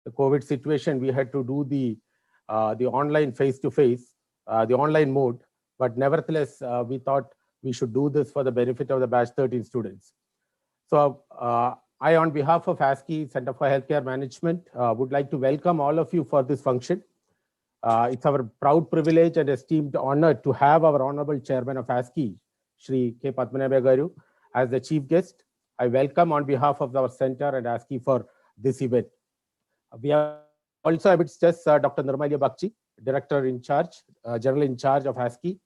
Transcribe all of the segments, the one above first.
the COVID situation, we had to do the online face-to-face, the online mode. But nevertheless, we thought we should do this for the benefit of the batch 13 students. So I, on behalf of ASCI Center for Healthcare Management, would like to welcome all of you for this function. It's our proud privilege and esteemed honor to have our Honorable Chairman of ASCI, Shri K. Padmanabha Garu, as the chief guest. I welcome on behalf of our center and ASCI for this event. We have also amidst us Dr. Nirmalya Bagchi, Director in charge, General in charge of ASCI,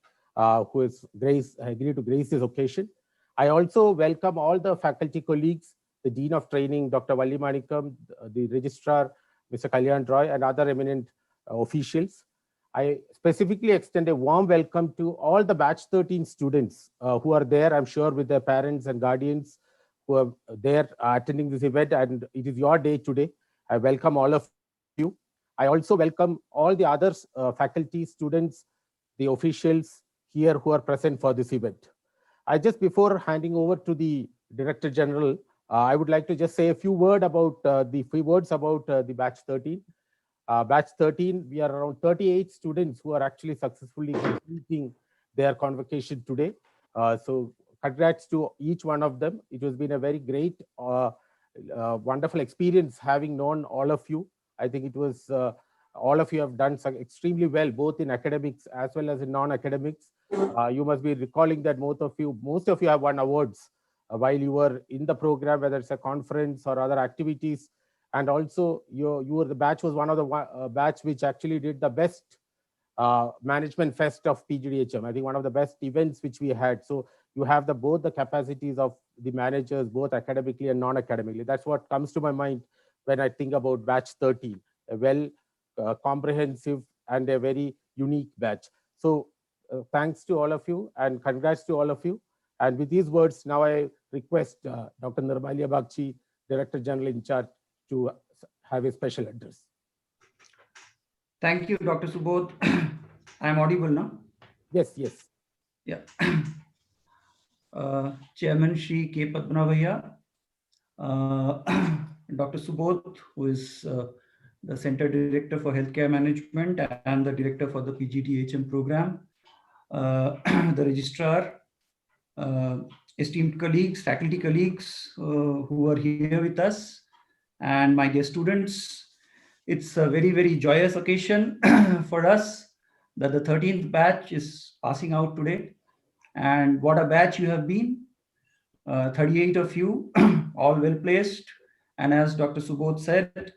who is agreed to grace this occasion. I also welcome all the faculty colleagues, the Dean of Training, Dr. Valli Manikam, the Registrar, Mr. Kalyan Roy, and other eminent officials. I specifically extend a warm welcome to all the batch 13 students who are there, I'm sure, with their parents and guardians who are there attending this event, and it is your day today. I welcome all of you. I also welcome all the other faculty, students, the officials here who are present for this event. Before handing over to the Director General, I would like to just say a few words about the batch 13. Batch 13, we are around 38 students who are actually successfully completing their convocation today. So congrats to each one of them. It has been a very great, wonderful experience having known all of you. I think it was all of you have done extremely well, both in academics as well as in non-academics. You must be recalling that most of you have won awards while you were in the program, whether it's a conference or other activities. And also, the batch was one of the batch which actually did the best management fest of PGDHM. I think one of the best events which we had. So you have both the capacities of the managers, both academically and non-academically. That's what comes to my mind when I think about batch 13, a well comprehensive and a very unique batch. So thanks to all of you and congrats to all of you. And with these words, now I request Dr. Nirmalya Bagchi, Director General in charge, to have a special address. Thank you, Dr. Subodh. I am audible now? Yes. Yeah. Chairman Shri K. Padmanabha, Dr. Subodh, who is the Center Director for Healthcare Management and the Director for the PGDHM program, the Registrar, esteemed colleagues, faculty colleagues who are here with us, and my dear students. It's a very, very joyous occasion for us that the 13th batch is passing out today. And what a batch you have been. 38 of you, all well placed. And as Dr. Subodh said,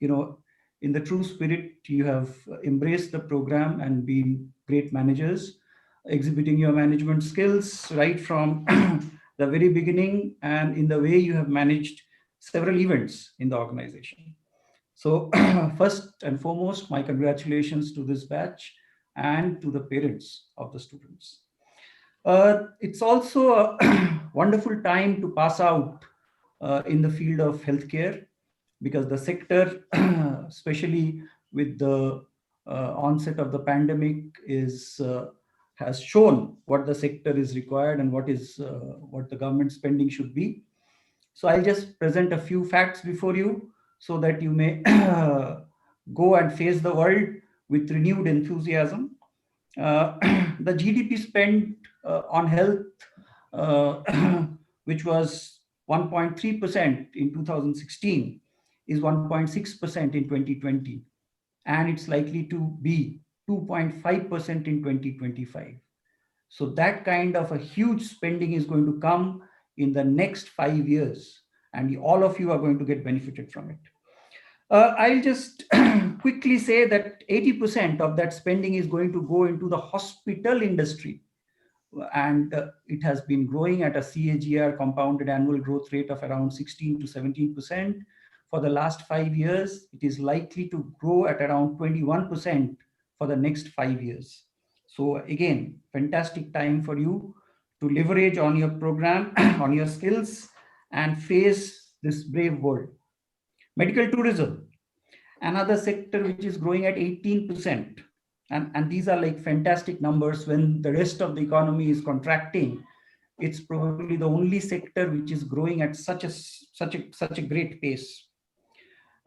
in the true spirit, you have embraced the program and been great managers, exhibiting your management skills right from the very beginning, and in the way you have managed several events in the organization. So first and foremost, my congratulations to this batch and to the parents of the students. It's also a wonderful time to pass out in the field of healthcare, because the sector, especially with the onset of the pandemic, has shown what the sector is required and what the government spending should be. So I'll just present a few facts before you so that you may go and face the world with renewed enthusiasm. The GDP spent on health, which was 1.3% in 2016, is 1.6% in 2020, and it's likely to be 2.5% in 2025. So that kind of a huge spending is going to come in the next 5 years, and all of you are going to get benefited from it. I'll just quickly say that 80% of that spending is going to go into the hospital industry, and it has been growing at a CAGR, compounded annual growth rate, of around 16 to 17%. For the last 5 years, it is likely to grow at around 21% for the next 5 years. So again, fantastic time for you to leverage on your program, on your skills, and face this brave world. Medical tourism, another sector which is growing at 18%. And these are like fantastic numbers when the rest of the economy is contracting. It's probably the only sector which is growing at such a great pace.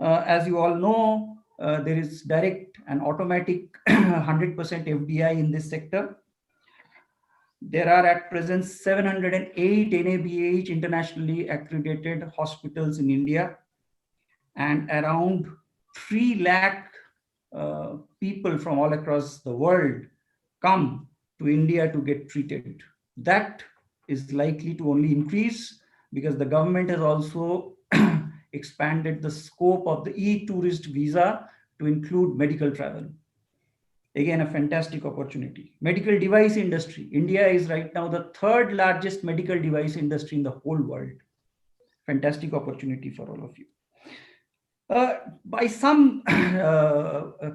As you all know, there is direct and automatic 100% FDI in this sector. There are at present 708 NABH internationally accredited hospitals in India, and around 3 lakh people from all across the world come to India to get treated. That is likely to only increase because the government has also expanded the scope of the e-tourist visa to include medical travel. Again, a fantastic opportunity. Medical device industry. India is right now the 3rd largest medical device industry in the whole world. Fantastic opportunity for all of you. By some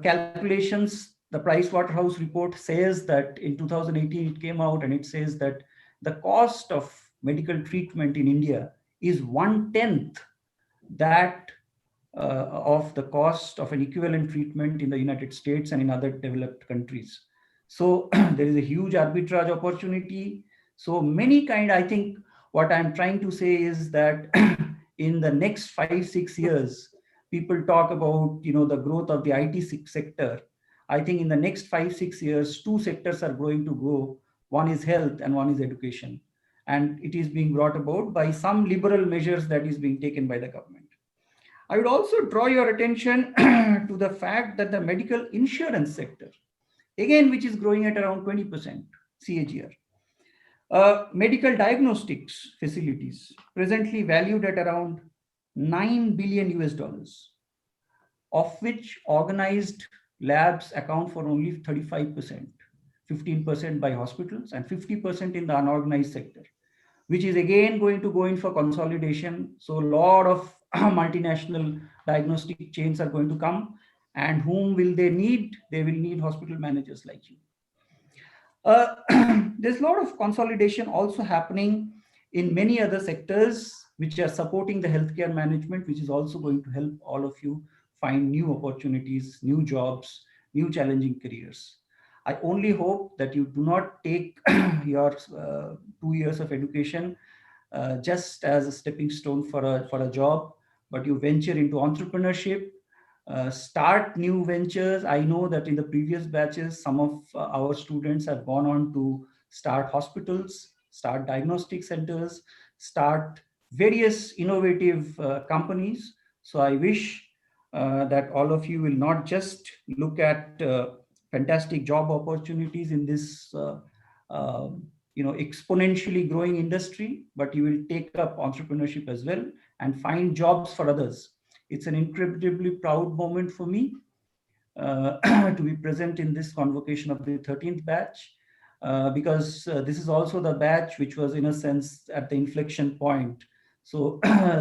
calculations, the Pricewaterhouse report says that in 2018 it came out and it says that the cost of medical treatment in India is 1/10 that of the cost of an equivalent treatment in the United States and in other developed countries. So there is a huge arbitrage opportunity. So many I think what I'm trying to say is that in the next 5-6 years, people talk about, the growth of the IT sector. I think in the next 5-6 years, 2 sectors are going to grow. One is health and one is education. And it is being brought about by some liberal measures that is being taken by the government. I would also draw your attention to the fact that the medical insurance sector, again, which is growing at around 20% CAGR. Medical diagnostics facilities presently valued at around $9 billion US, of which organized labs account for only 35%, 15% by hospitals and 50% in the unorganized sector, which is again going to go in for consolidation. So a lot of multinational diagnostic chains are going to come, and whom will they need? They will need hospital managers like you. There's a lot of consolidation also happening in many other sectors which are supporting the healthcare management, which is also going to help all of you find new opportunities, new jobs, new challenging careers. I only hope that you do not take your 2 years of education just as a stepping stone for a job, but you venture into entrepreneurship, start new ventures. I know that in the previous batches, some of our students have gone on to start hospitals, start diagnostic centers, start various innovative companies. So I wish that all of you will not just look at fantastic job opportunities in this exponentially growing industry, but you will take up entrepreneurship as well and find jobs for others. It's an incredibly proud moment for me to be present in this convocation of the 13th batch, because this is also the batch which was in a sense at the inflection point. So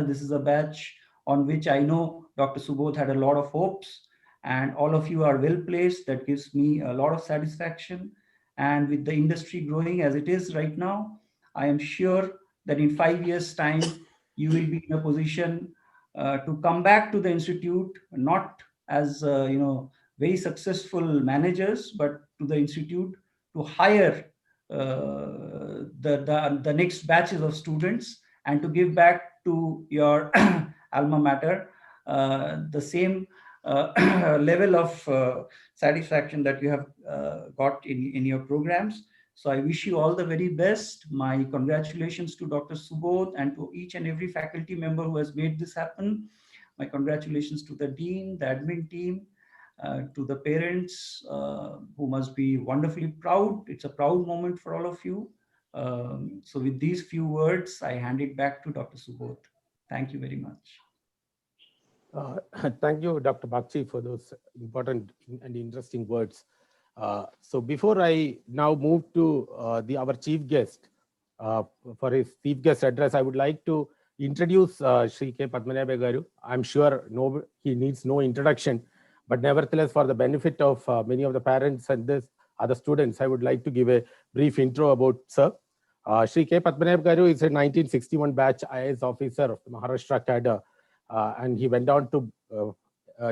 this is a batch on which I know Dr. Subodh had a lot of hopes, and all of you are well placed. That gives me a lot of satisfaction. And with the industry growing as it is right now, I am sure that in 5 years' time, you will be in a position to come back to the institute, not as very successful managers, but to the institute to hire the next batches of students and to give back to your alma mater the same level of satisfaction that you have got in your programs. So I wish you all the very best. My congratulations to Dr. Subodh and to each and every faculty member who has made this happen. My congratulations to the dean, the admin team, to the parents who must be wonderfully proud. It's a proud moment for all of you. So with these few words, I hand it back to Dr. Subodh. Thank you very much. Thank you, Dr. Bagchi, for those important and interesting words. So before I now move to our chief guest for his chief guest address, I would like to introduce Shri K. Padmanabha Garu. I'm sure he needs no introduction, but nevertheless, for the benefit of many of the parents and other students, I would like to give a brief intro about sir. Shri K. Padmanabha Garu is a 1961 batch IAS officer of the Maharashtra cadre. And he went on to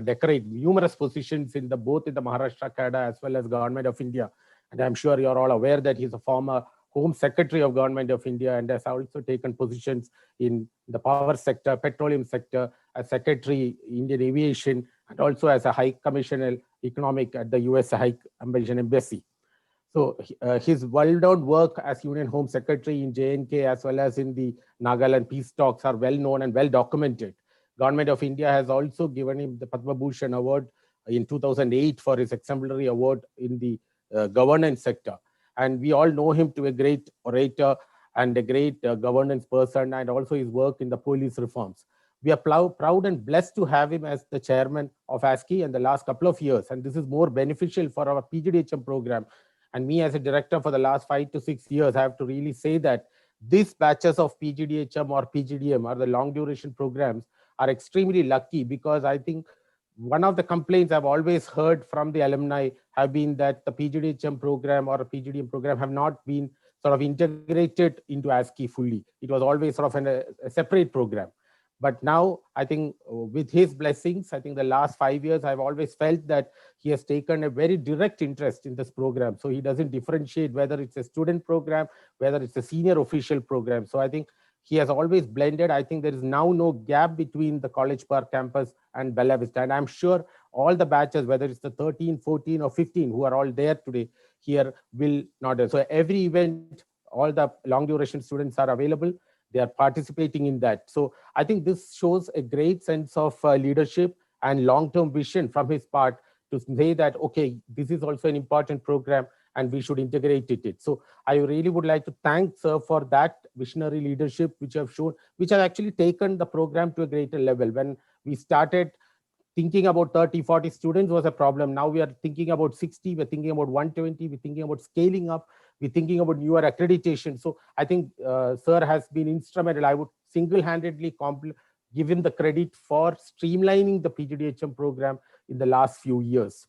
decorate numerous positions in both in the Maharashtra cadre as well as Government of India. And I'm sure you're all aware that he's a former Home Secretary of Government of India and has also taken positions in the power sector, petroleum sector, as Secretary Indian Aviation, and also as a High Commissioner Economic at the US High Commission Embassy. So his well-known work as Union Home Secretary in J&K as well as in the Nagaland peace talks are well known and well documented. Government of India has also given him the Padma Bhushan Award in 2008 for his exemplary award in the governance sector. And we all know him to a great orator and a great governance person, and also his work in the police reforms. We are proud and blessed to have him as the chairman of ASCI in the last couple of years. And this is more beneficial for our PGDHM program. And me as a director for the last 5 to 6 years, I have to really say that these batches of PGDHM or PGDM or the long duration programs are extremely lucky, because I think one of the complaints I've always heard from the alumni have been that the PGDHM program or PGDM program have not been sort of integrated into ASCI fully. It was always sort of a separate program. But now I think with his blessings, I think the last 5 years, I've always felt that he has taken a very direct interest in this program. So he doesn't differentiate whether it's a student program, whether it's a senior official program. So I think he has always blended. I think there is now no gap between the College Park campus and Bella Vista. And I'm sure all the batches, whether it's the 13, 14 or 15 who are all there today here will not. So every event, all the long duration students are available. They are participating in that. So I think this shows a great sense of leadership and long-term vision from his part to say that, okay, this is also an important program and we should integrate it. So I really would like to thank sir for that visionary leadership which have shown, which have actually taken the program to a greater level. When we started thinking about 30, 40 students was a problem. Now we are thinking about 60, we're thinking about 120, we're thinking about scaling up, we're thinking about newer accreditation. So I think sir has been instrumental. I would single-handedly give him the credit for streamlining the PGDHM program in the last few years.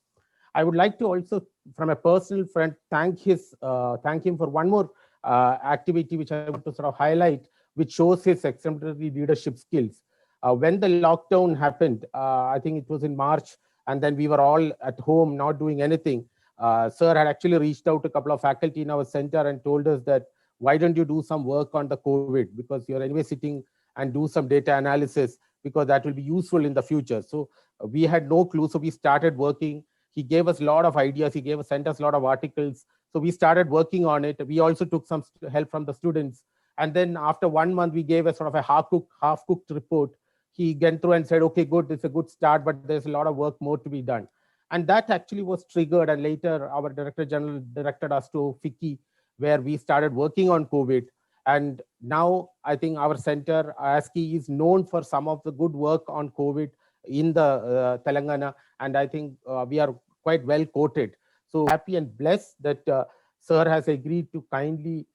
I would like to also, from a personal front, thank him for one more activity which I want to sort of highlight, which shows his exemplary leadership skills. When the lockdown happened, I think it was in March, and then we were all at home not doing anything. Sir had actually reached out to a couple of faculty in our center and told us that, why don't you do some work on the COVID, because you're anyway sitting, and do some data analysis, because that will be useful in the future. So we had no clue. So we started working. He gave us a lot of ideas. He sent us a lot of articles. So we started working on it. We also took some help from the students. And then after 1 month, we gave a sort of a half-cooked report. He went through and said, okay, good, it's a good start, but there's a lot of work more to be done. And that actually was triggered. And later our Director General directed us to FICCI, where we started working on COVID. And now I think our center, ASCI, is known for some of the good work on COVID in the Telangana. And I think we are quite well quoted. So happy and blessed that sir has agreed to kindly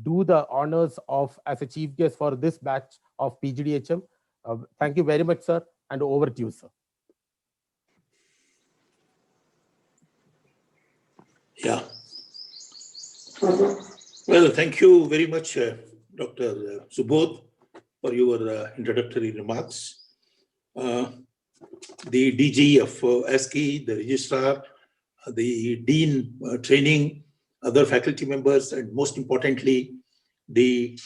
do the honors of as a chief guest for this batch of PGDHM. Thank you very much, sir. And over to you, sir. Yeah. Well, thank you very much, Dr. Subodh, for your introductory remarks. The DG of ASCI, the registrar, the dean training, other faculty members, and most importantly, the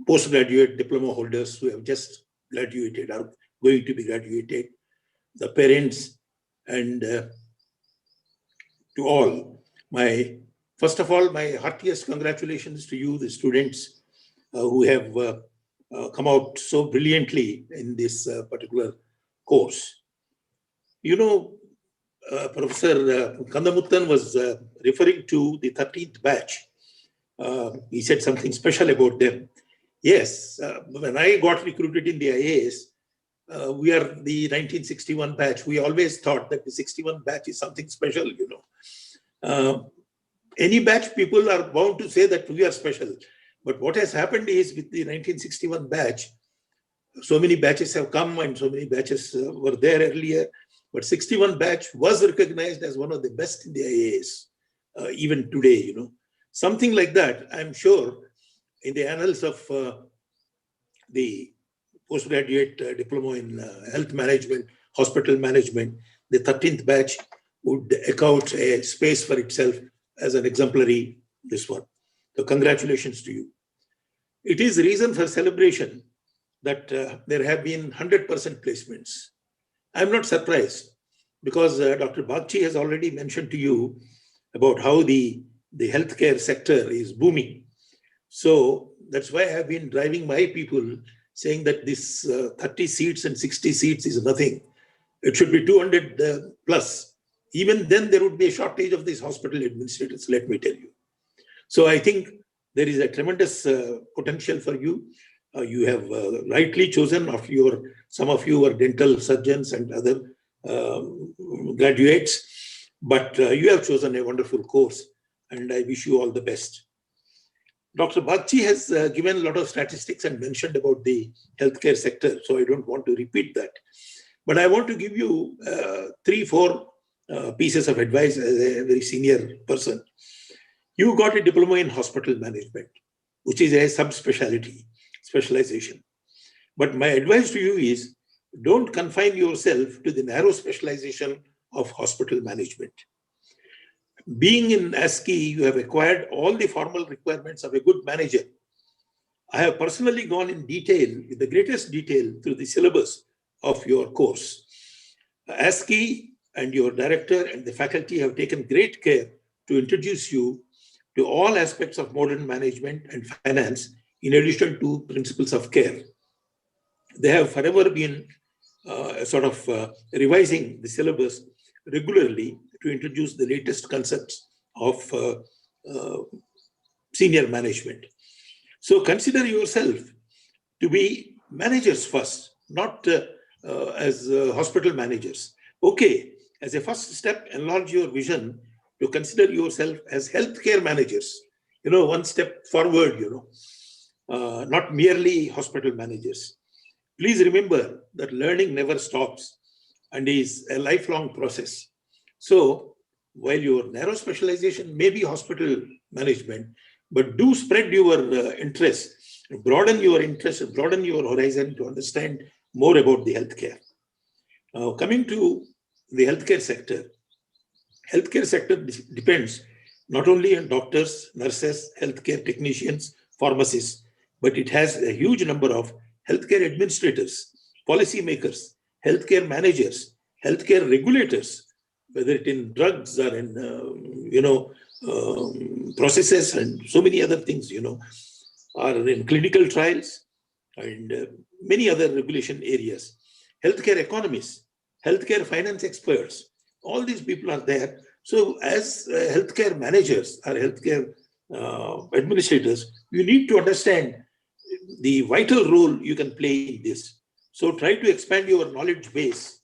postgraduate diploma holders who have just graduated, are going to be graduated, the parents, and to all, first of all, my heartiest congratulations to you, the students who have come out so brilliantly in this particular course. You know, Professor Kandamuttan was referring to the 13th batch. He said something special about them. Yes, when I got recruited in the IAS, we are the 1961 batch. We always thought that the 61 batch is something special, you know. Any batch, people are bound to say that we are special. But what has happened is, with the 1961 batch, so many batches have come and so many batches were there earlier. But 61 batch was recognized as one of the best in the IAS, even today, you know. Something like that, I'm sure, in the annals of the postgraduate diploma in health management, hospital management, the 13th batch would echo out a space for itself as an exemplary this one. So congratulations to you. It is reason for celebration that there have been 100% placements. I'm not surprised because Dr. Bagchi has already mentioned to you about how the healthcare sector is booming. So that's why I've been driving my people saying that this 30 seats and 60 seats is nothing. It should be 200 plus. Even then, there would be a shortage of these hospital administrators, let me tell you. So I think there is a tremendous potential for you. You have rightly chosen some of you are dental surgeons and other graduates, but you have chosen a wonderful course, and I wish you all the best. Dr. Bagchi has given a lot of statistics and mentioned about the healthcare sector, so I don't want to repeat that. But I want to give you 3-4 pieces of advice as a very senior person. You got a diploma in hospital management, which is a subspecialty, specialization. But my advice to you is, don't confine yourself to the narrow specialization of hospital management. Being in ASCI, you have acquired all the formal requirements of a good manager. I have personally gone in detail, with the greatest detail, through the syllabus of your course. ASCI and your director and the faculty have taken great care to introduce you to all aspects of modern management and finance, in addition to principles of care. They have forever been revising the syllabus regularly to introduce the latest concepts of senior management. So consider yourself to be managers first, not as hospital managers. Okay, as a first step, enlarge your vision to consider yourself as healthcare managers. One step forward, not merely hospital managers. Please remember that learning never stops and is a lifelong process. So while your narrow specialization may be hospital management, but do spread your interest, broaden your interest, broaden your horizon to understand more about the healthcare. Now, coming to the healthcare sector depends not only on doctors, nurses, healthcare technicians, pharmacists, but it has a huge number of healthcare administrators, policymakers, healthcare managers, healthcare regulators, whether it in drugs or in processes and so many other things, or in clinical trials and many other regulation areas. Healthcare economists, healthcare finance experts, all these people are there. So as healthcare managers or healthcare administrators, you need to understand the vital role you can play in this. So try to expand your knowledge base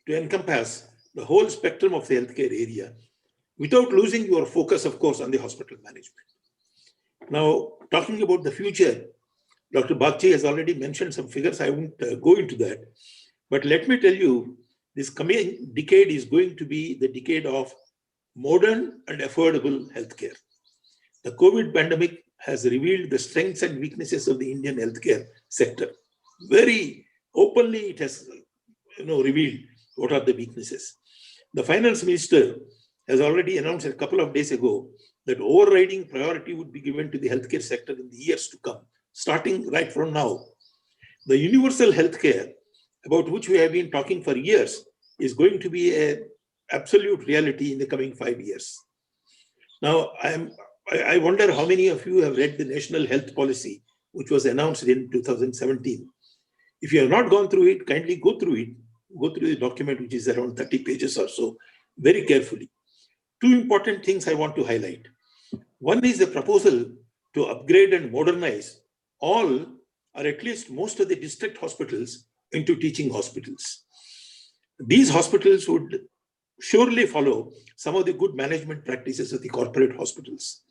to encompass the whole spectrum of the healthcare area without losing your focus, of course, on the hospital management. Now, talking about the future, Dr. Bagchi has already mentioned some figures. I won't go into that. But let me tell you, this coming decade is going to be the decade of modern and affordable healthcare. The COVID pandemic has revealed the strengths and weaknesses of the Indian healthcare sector. Very openly, it has revealed what are the weaknesses. The finance minister has already announced a couple of days ago that overriding priority would be given to the healthcare sector in the years to come, starting right from now. The universal healthcare, about which we have been talking for years, is going to be an absolute reality in the coming 5 years. Now, I wonder how many of you have read the National Health Policy, which was announced in 2017. If you have not gone through it, kindly go through it. Go through the document, which is around 30 pages or so, very carefully. Two important things I want to highlight. One is the proposal to upgrade and modernize all, or at least most of the district hospitals into teaching hospitals. These hospitals would surely follow some of the good management practices of the corporate hospitals.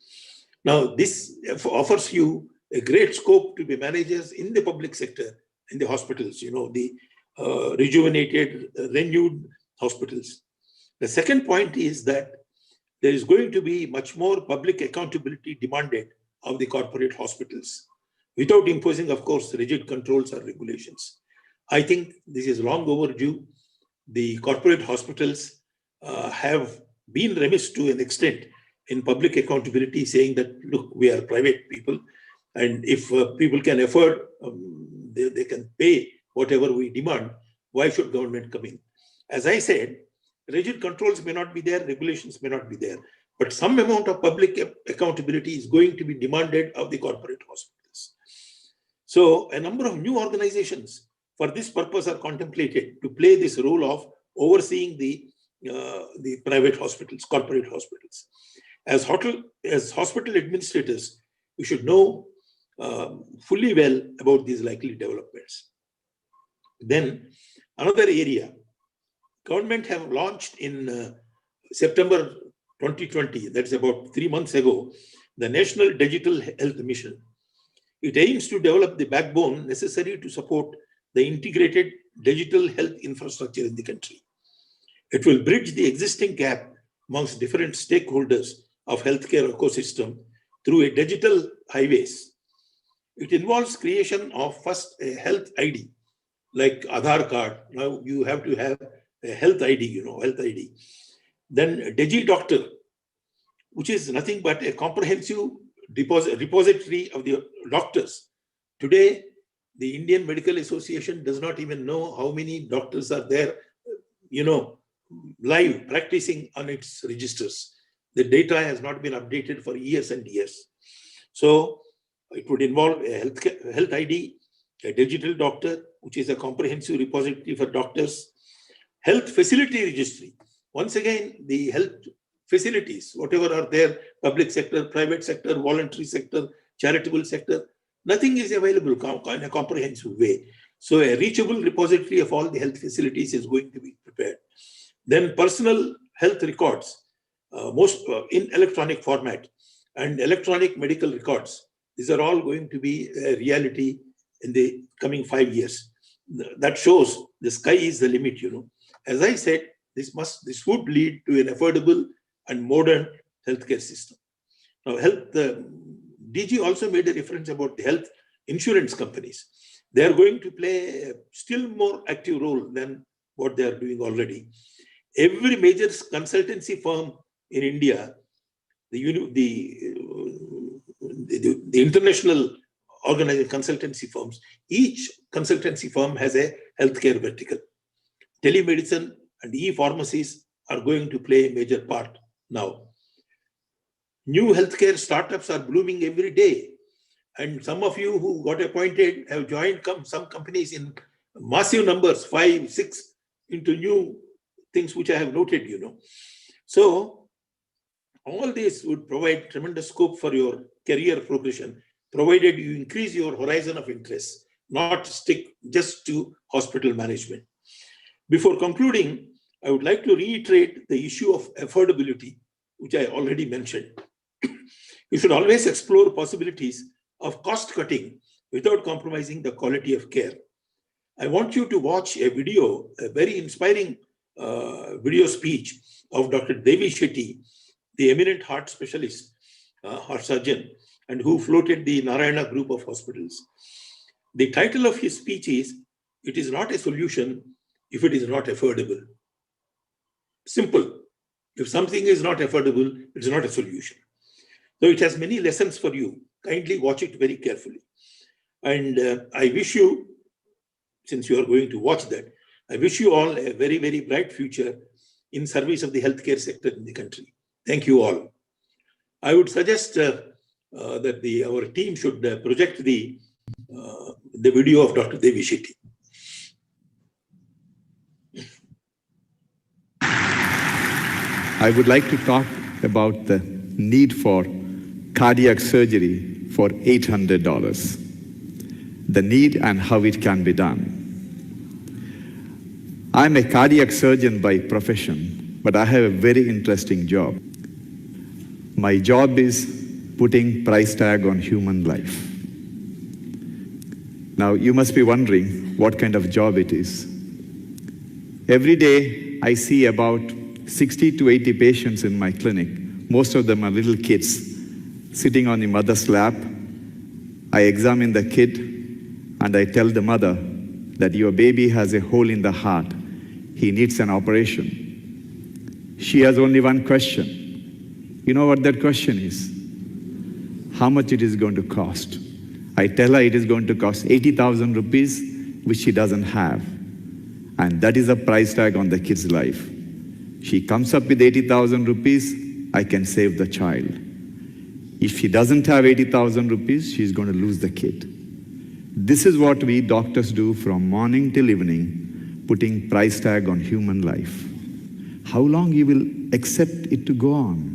Now, this offers you a great scope to be managers in the public sector, in the hospitals, the rejuvenated, renewed hospitals. The second point is that there is going to be much more public accountability demanded of the corporate hospitals, without imposing, of course, rigid controls or regulations. I think this is long overdue. The corporate hospitals have been remiss to an extent in public accountability, saying that, look, we are private people And if people can afford, they can pay whatever we demand, why should government come in? As I said, rigid controls may not be there, regulations may not be there, but some amount of public accountability is going to be demanded of the corporate hospitals. So a number of new organizations for this purpose are contemplated to play this role of overseeing the private hospitals, corporate hospitals. As hospital administrators, we should know fully well about these likely developments. Then another area, government have launched in September 2020, that's about 3 months ago, the National Digital Health Mission. It aims to develop the backbone necessary to support the integrated digital health infrastructure in the country. It will bridge the existing gap amongst different stakeholders of healthcare ecosystem through a digital highways. It involves creation of first a health ID, like Aadhaar card. Now you have to have a health ID, health ID. Then DigiDoctor, which is nothing but a comprehensive repository of the doctors. Today, the Indian Medical Association does not even know how many doctors are there, live practicing on its registers. The data has not been updated for years and years. So it would involve a health ID, a digital doctor, which is a comprehensive repository for doctors, health facility registry. Once again, the health facilities, whatever are there, public sector, private sector, voluntary sector, charitable sector, nothing is available in a comprehensive way. So a reachable repository of all the health facilities is going to be prepared. Then personal health records, in electronic format, and electronic medical records. These are all going to be a reality in the coming 5 years. That shows the sky is the limit, As I said, this would lead to an affordable and modern healthcare system. Now, DG also made a reference about the health insurance companies. They are going to play a still more active role than what they are doing already. Every major consultancy firm in India, the international organized consultancy firms, each consultancy firm has a healthcare vertical. Telemedicine and e-pharmacies are going to play a major part now. New healthcare startups are blooming every day. And some of you who got appointed have joined some companies in massive numbers, 5, 6, into new things which I have noted, So all this would provide tremendous scope for your career progression, provided you increase your horizon of interest, not stick just to hospital management. Before concluding, I would like to reiterate the issue of affordability, which I already mentioned. You should always explore possibilities of cost cutting without compromising the quality of care. I want you to watch a video, a very inspiring video speech of Dr. Devi Shetty, the eminent heart specialist, heart surgeon, and who floated the Narayana group of hospitals. The title of his speech is, "It is not a solution if it is not affordable." Simple. If something is not affordable, it's not a solution. So it has many lessons for you. Kindly watch it very carefully. And I wish you, since you are going to watch that, I wish you all a very, very bright future in service of the healthcare sector in the country. Thank you all. I would suggest that our team should project the video of Dr. Devi Shetty. I would like to talk about the need for cardiac surgery for $800, the need and how it can be done. I'm a cardiac surgeon by profession, but I have a very interesting job. My job is putting price tag on human life. Now, you must be wondering what kind of job it is. Every day, I see about 60 to 80 patients in my clinic. Most of them are little kids sitting on the mother's lap. I examine the kid and I tell the mother that your baby has a hole in the heart. He needs an operation. She has only one question. You know what that question is? How much it is going to cost? I tell her it is going to cost 80,000 rupees, which she doesn't have. And that is a price tag on the kid's life. She comes up with 80,000 rupees, I can save the child. If she doesn't have 80,000 rupees, she's going to lose the kid. This is what we doctors do from morning till evening, putting price tag on human life. How long you will accept it to go on?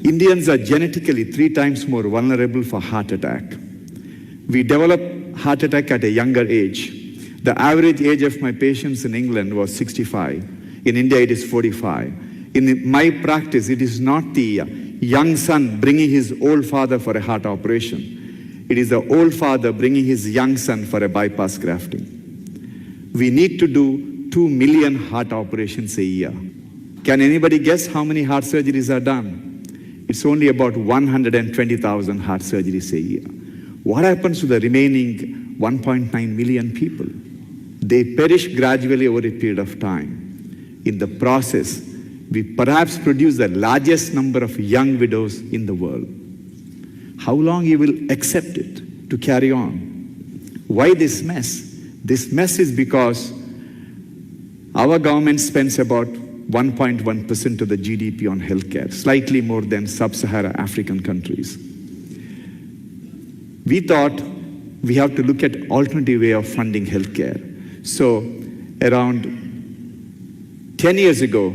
Indians are genetically 3 times more vulnerable for heart attack. We develop heart attack at a younger age. The average age of my patients in England was 65. In India, it is 45. In my practice, it is not the young son bringing his old father for a heart operation. It is the old father bringing his young son for a bypass grafting. We need to do 2 million heart operations a year. Can anybody guess how many heart surgeries are done? It's only about 120,000 heart surgeries a year. What happens to the remaining 1.9 million people? They perish gradually over a period of time. In the process, we perhaps produce the largest number of young widows in the world. How long you will accept it to carry on? Why this mess? This mess is because our government spends about 1.1% of the GDP on healthcare, slightly more than sub-Saharan African countries. We thought we have to look at alternative way of funding healthcare. So around 10 years ago,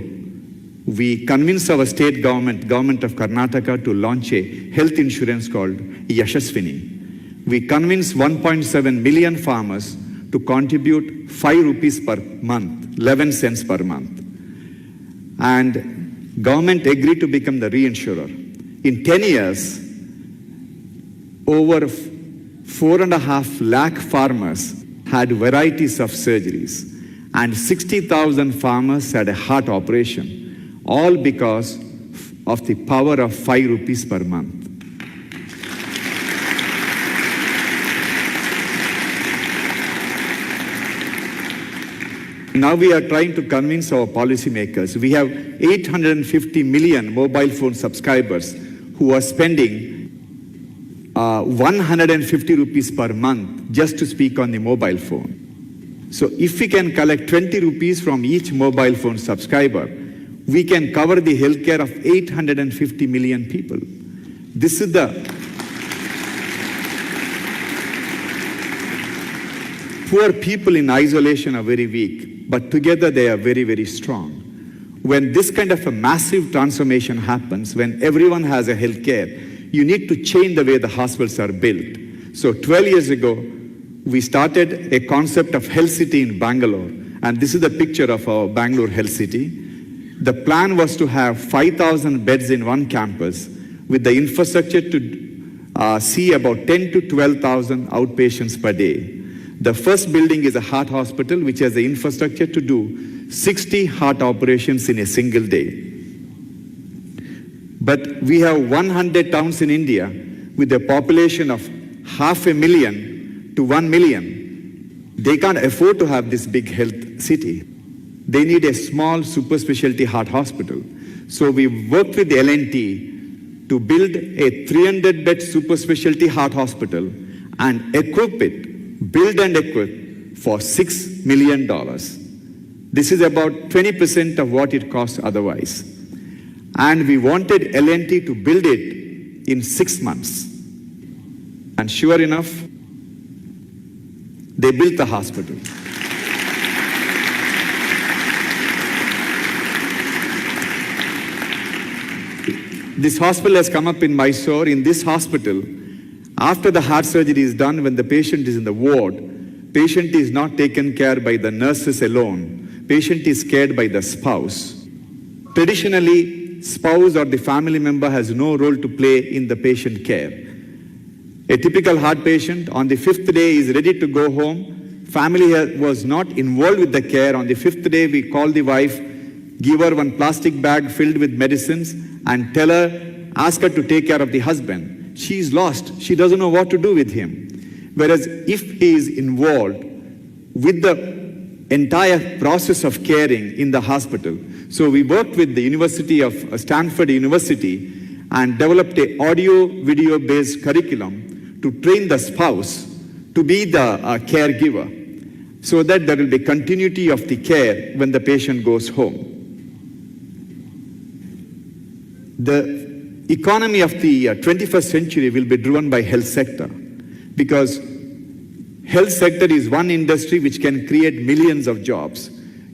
we convinced our state government of Karnataka, to launch a health insurance called Yashaswini. We convinced 1.7 million farmers to contribute 5 rupees per month, 11 cents per month. And government agreed to become the reinsurer. In 10 years, over 4.5 lakh farmers had varieties of surgeries, and 60,000 farmers had a heart operation, all because of the power of 5 rupees per month. Now we are trying to convince our policymakers. We have 850 million mobile phone subscribers who are spending 150 rupees per month just to speak on the mobile phone. So if we can collect 20 rupees from each mobile phone subscriber, we can cover the healthcare of 850 million people. This is the poor people in isolation are very weak, but together they are very, very strong. When this kind of a massive transformation happens, when everyone has a healthcare, you need to change the way the hospitals are built. So 12 years ago, we started a concept of health city in Bangalore. And this is the picture of our Bangalore health city. The plan was to have 5,000 beds in one campus with the infrastructure to see about 10 to 12,000 outpatients per day. The first building is a heart hospital, which has the infrastructure to do 60 heart operations in a single day. But we have 100 towns in India with a population of 500,000 to 1 million. They can't afford to have this big health city. They need a small super specialty heart hospital. So we worked with L&T to build a 300-bed super specialty heart hospital and equip it, build and equip for $6 million. This is about 20% of what it costs otherwise. And we wanted L&T to build it in 6 months. And sure enough, they built the hospital. This hospital has come up in Mysore. In this hospital, after the heart surgery is done, when the patient is in the ward, patient is not taken care by the nurses alone. Patient is cared by the spouse. Traditionally, spouse or the family member has no role to play in the patient care. A typical heart patient on the 5th day is ready to go home. Family was not involved with the care. On the 5th day, we call the wife, give her one plastic bag filled with medicines and tell her, ask her to take care of the husband. She is lost. She doesn't know what to do with him. Whereas if he is involved with the entire process of caring in the hospital. So we worked with the University of Stanford University, and developed a audio-video based curriculum to train the spouse to be the caregiver, so that there will be continuity of the care when the patient goes home. The economy of the 21st century will be driven by health sector, because health sector is one industry which can create millions of jobs.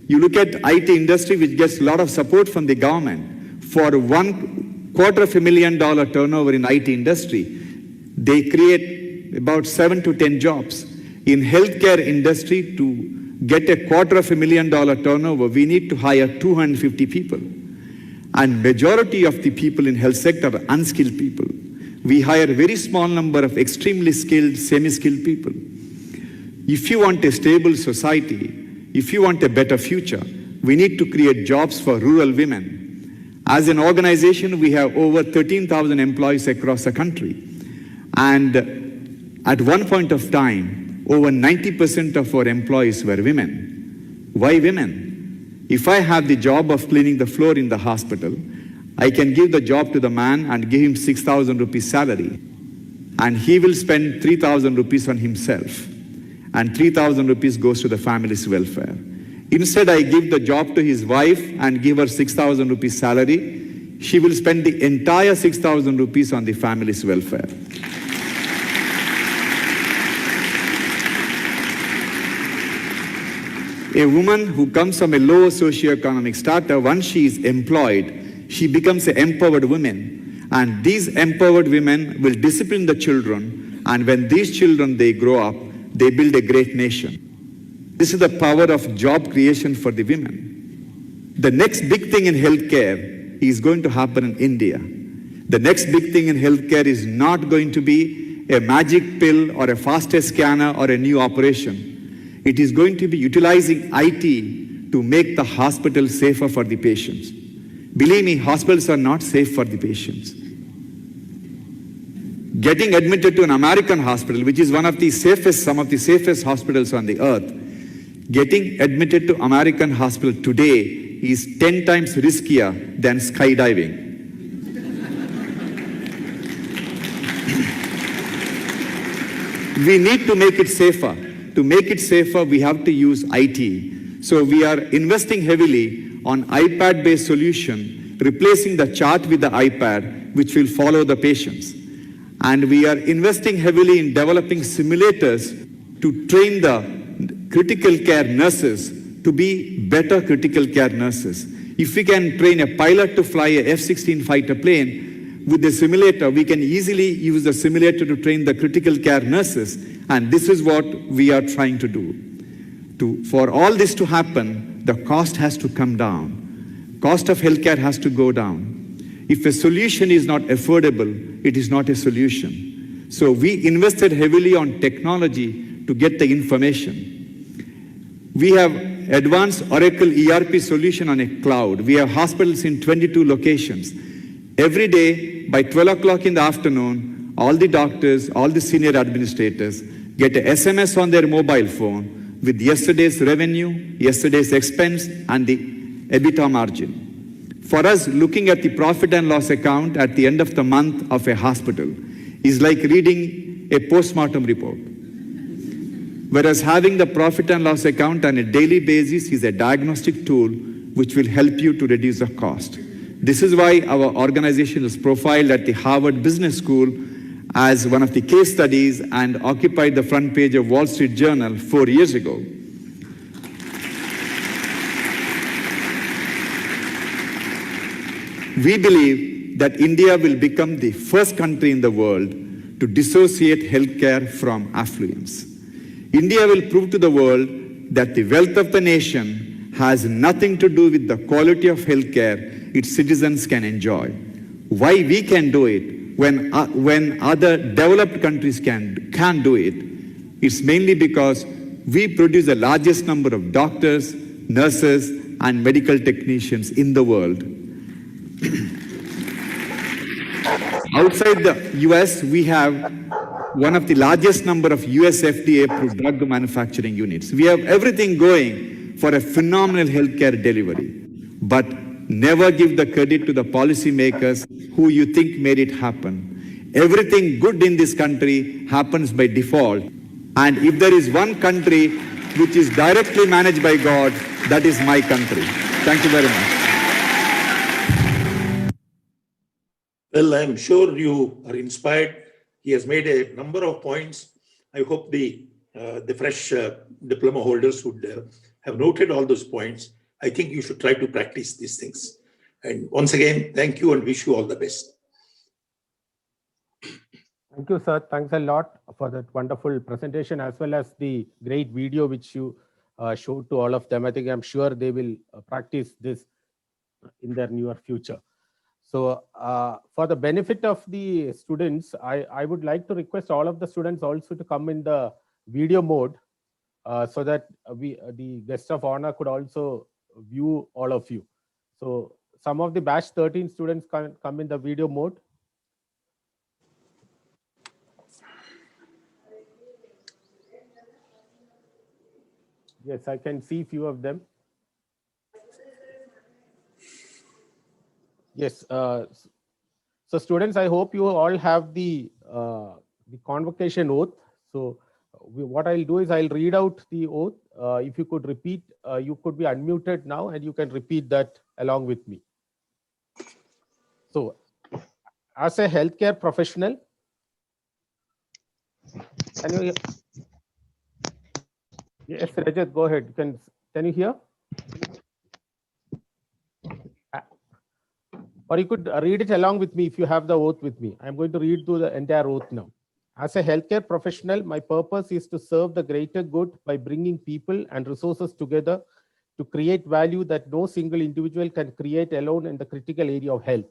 You look at IT industry, which gets a lot of support from the government. For $250,000 turnover in IT industry, they create about 7 to 10 jobs. In healthcare industry, to get a $250,000 turnover, we need to hire 250 people. And majority of the people in health sector are unskilled people. We hire a very small number of extremely skilled, semi-skilled people. If you want a stable society, if you want a better future, we need to create jobs for rural women. As an organization, we have over 13,000 employees across the country. And at one point of time, over 90% of our employees were women. Why women? If I have the job of cleaning the floor in the hospital, I can give the job to the man and give him 6,000 rupees salary. And he will spend 3,000 rupees on himself. And 3,000 rupees goes to the family's welfare. Instead, I give the job to his wife and give her 6,000 rupees salary. She will spend the entire 6,000 rupees on the family's welfare. A woman who comes from a low socioeconomic strata, once she is employed, she becomes an empowered woman. And these empowered women will discipline the children. And when these children, they grow up, they build a great nation. This is the power of job creation for the women. The next big thing in healthcare is going to happen in India. The next big thing in healthcare is not going to be a magic pill or a faster scanner or a new operation. It is going to be utilizing IT to make the hospital safer for the patients. Believe me, hospitals are not safe for the patients. Getting admitted to an American hospital, which is one of the safest, some of the safest hospitals on the earth, getting admitted to American hospital today is 10 times riskier than skydiving. We need to make it safer. To make it safer, we have to use IT. So we are investing heavily on iPad-based solution, replacing the chart with the iPad, which will follow the patients. And we are investing heavily in developing simulators to train the critical care nurses to be better critical care nurses. If we can train a pilot to fly a F-16 fighter plane with the simulator, we can easily use the simulator to train the critical care nurses. And this is what we are trying to do. For all this to happen, the cost has to come down. Cost of healthcare has to go down. If a solution is not affordable, it is not a solution. So we invested heavily on technology to get the information. We have advanced Oracle ERP solution on a cloud. We have hospitals in 22 locations. Every day by 12 o'clock in the afternoon, all the doctors, all the senior administrators get an SMS on their mobile phone with yesterday's revenue, yesterday's expense, and the EBITDA margin. For us, looking at the profit and loss account at the end of the month of a hospital is like reading a postmortem report. Whereas having the profit and loss account on a daily basis is a diagnostic tool which will help you to reduce the cost. This is why our organization is profiled at the Harvard Business School as one of the case studies and occupied the front page of Wall Street Journal 4 years ago. We believe that India will become the first country in the world to dissociate healthcare from affluence. India will prove to the world that the wealth of the nation has nothing to do with the quality of healthcare its citizens can enjoy. Why we can do it when other developed countries can't do it, it's mainly because we produce the largest number of doctors, nurses, and medical technicians in the world. Outside the US, we have one of the largest number of US FDA-approved drug manufacturing units. We have everything going for a phenomenal healthcare delivery. But never give the credit to the policymakers who you think made it happen. Everything good in this country happens by default. And if there is one country which is directly managed by God, that is my country. Thank you very much. Well, I'm sure you are inspired. He has made a number of points. I hope the fresh diploma holders would have noted all those points. I think you should try to practice these things. And once again, thank you and wish you all the best. Thank you, sir. Thanks a lot for that wonderful presentation, as well as the great video which you showed to all of them. I think I'm sure they will practice this in their near future. So for the benefit of the students, I would like to request all of the students also to come in the video mode so that the guest of honor could also view all of you. So some of the batch 13 students can come in the video mode. Yes, I can see few of them. Yes. So students, I hope you all have the convocation oath. So what I'll do is I'll read out the oath. If you could repeat, you could be unmuted now and you can repeat that along with me. So as a healthcare professional, can you? Yes, Rajat, go ahead. Can you hear? Or you could read it along with me if you have the oath with me. I'm going to read through the entire oath now. As a healthcare professional, my purpose is to serve the greater good by bringing people and resources together to create value that no single individual can create alone in the critical area of health.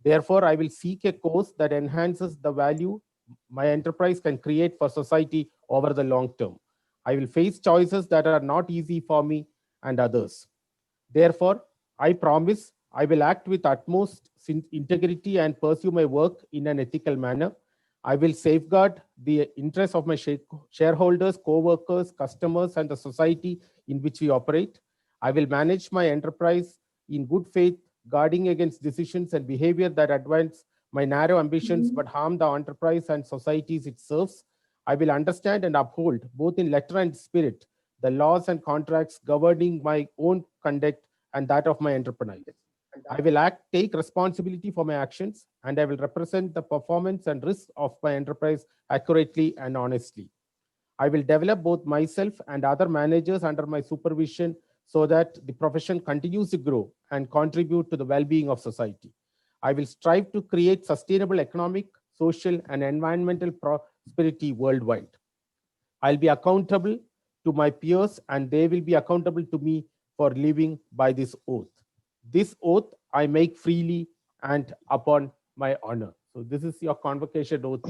Therefore, I will seek a course that enhances the value my enterprise can create for society over the long term. I will face choices that are not easy for me and others. Therefore, I promise I will act with utmost integrity and pursue my work in an ethical manner. I will safeguard the interests of my shareholders, co-workers, customers, and the society in which we operate. I will manage my enterprise in good faith, guarding against decisions and behavior that advance my narrow ambitions but harm the enterprise and societies it serves. I will understand and uphold, both in letter and spirit, the laws and contracts governing my own conduct and that of my enterprise. I will take responsibility for my actions, and I will represent the performance and risks of my enterprise accurately and honestly. I will develop both myself and other managers under my supervision so that the profession continues to grow and contribute to the well-being of society. I will strive to create sustainable economic, social, and environmental prosperity worldwide. I'll be accountable to my peers, and they will be accountable to me for living by this oath. This oath I make freely and upon my honor. So this is your convocation oath.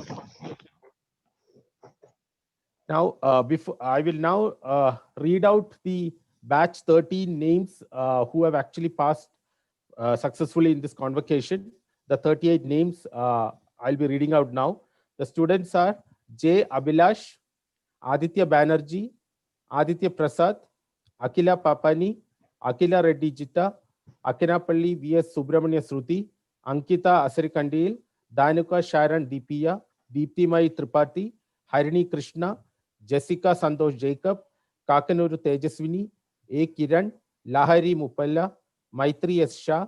Now, I will now read out the batch 13 names who have actually passed successfully in this convocation. The 38 names I'll be reading out now. The students are J. Abhilash, Aditya Banerjee, Aditya Prasad, Akila Papani, Akila Reddy Jitta, Akinapalli V.S. Subramania Sruti, Ankita Asarikandil, Danuka Sharon Deepiya, Deeptimai Tripathi, Harini Krishna, Jessica Santosh Jacob, Kakanuru Tejaswini, A. Kiran, Lahari Mupalla, Maitri S. Shah,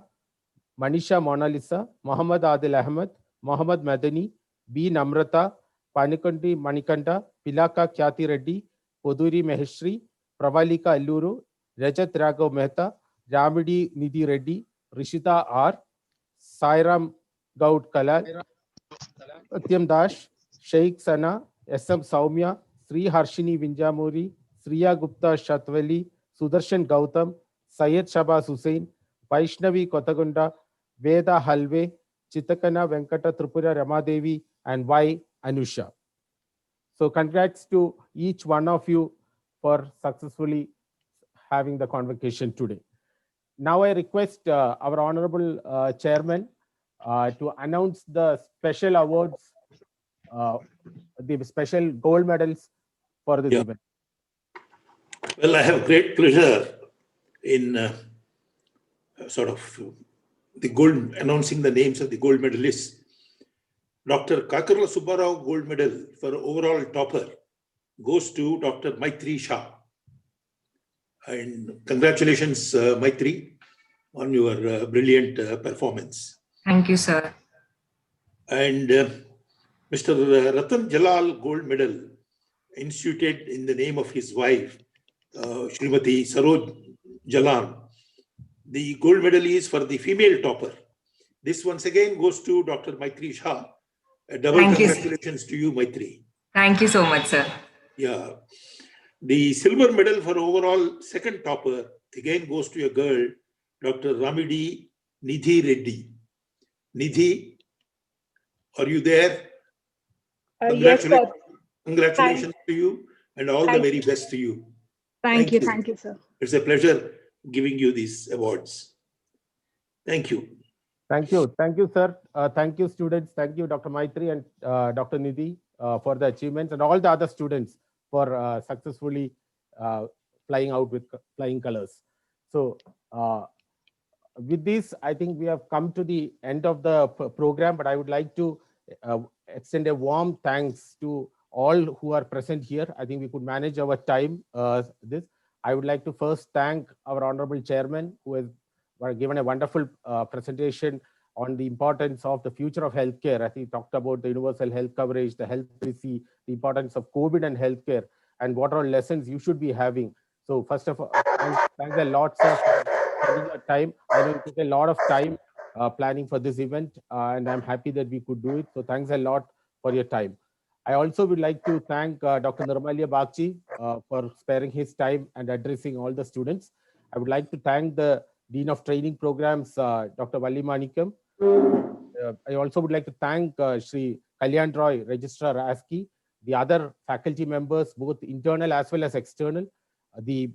Manisha Mona Lisa, Muhammad Adil Ahmed, Muhammad Madani, B. Namrata, Panikandi Manikanda, Pilaka Khyati Reddy, Poduri Maheshri, Pravalika Alluru, Rajat Raghav Mehta, Ramidi Nidhi Reddy, Rishita R, Sairam Gaud Kalal, Satyam Dash, Sheikh Sana, SM Saumya, Sri Harshini Vinjamuri, Sriya Gupta Shatwali, Sudarshan Gautam, Syed Shabaz Hussain, Vaishnavi Kotagunda, Veda Halve, Chitakana Venkata Tripura Ramadevi, and Y. Anusha. So congrats to each one of you for successfully having the convocation today. Now I request our Honorable Chairman to announce the special awards, the special gold medals for this event. Well, I have great pleasure in announcing the names of the gold medalists. Dr. Kakarla Subbarao gold medal for overall topper goes to Dr. Maitri Shah. And congratulations, Maitri, on your brilliant performance. Thank you, sir. And Mr. Ratan Jalal gold medal instituted in the name of his wife, Srimati Saroj Jalan. The gold medal is for the female topper. This once again goes to Dr. Maitri Shah. A double Thank you, congratulations to you, Maitri. Thank you so much, sir. Yeah. The silver medal for overall second topper again goes to a girl, Dr. Ramidi Nidhi Reddy. Nidhi, are you there? Yes, sir. Congratulations to you and all the very best to you. Thank you, sir. It's a pleasure giving you these awards. Thank you. Thank you, sir. Thank you, students. Thank you, Dr. Maitri and Dr. Nidhi for the achievements, and all the other students for successfully flying out with flying colors. So with this, I think we have come to the end of the program, but I would like to extend a warm thanks to all who are present here. I think we could manage our time this. I would like to first thank our Honorable Chairman, who has given a wonderful presentation on the importance of the future of healthcare. I think he talked about the universal health coverage, the health policy, the importance of COVID and healthcare, and what are lessons you should be having. So first of all, thanks a lot, sir, for spending your time. I know it took a lot of time planning for this event, and I'm happy that we could do it. So thanks a lot for your time. I also would like to thank Dr. Nirmalya Bagchi for sparing his time and addressing all the students. I would like to thank the Dean of Training Programs, Dr. Valli Manikam. I also would like to thank Shri Kalyan Roy, Registrar ASCII, the other faculty members, both internal as well as external, the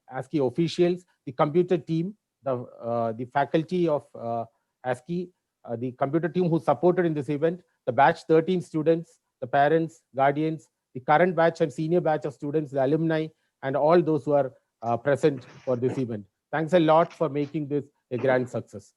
ASCII officials, the computer team, the faculty of ASCII, the computer team who supported in this event, the batch 13 students, the parents, guardians, the current batch and senior batch of students, the alumni, and all those who are present for this event. Thanks a lot for making this a grand success.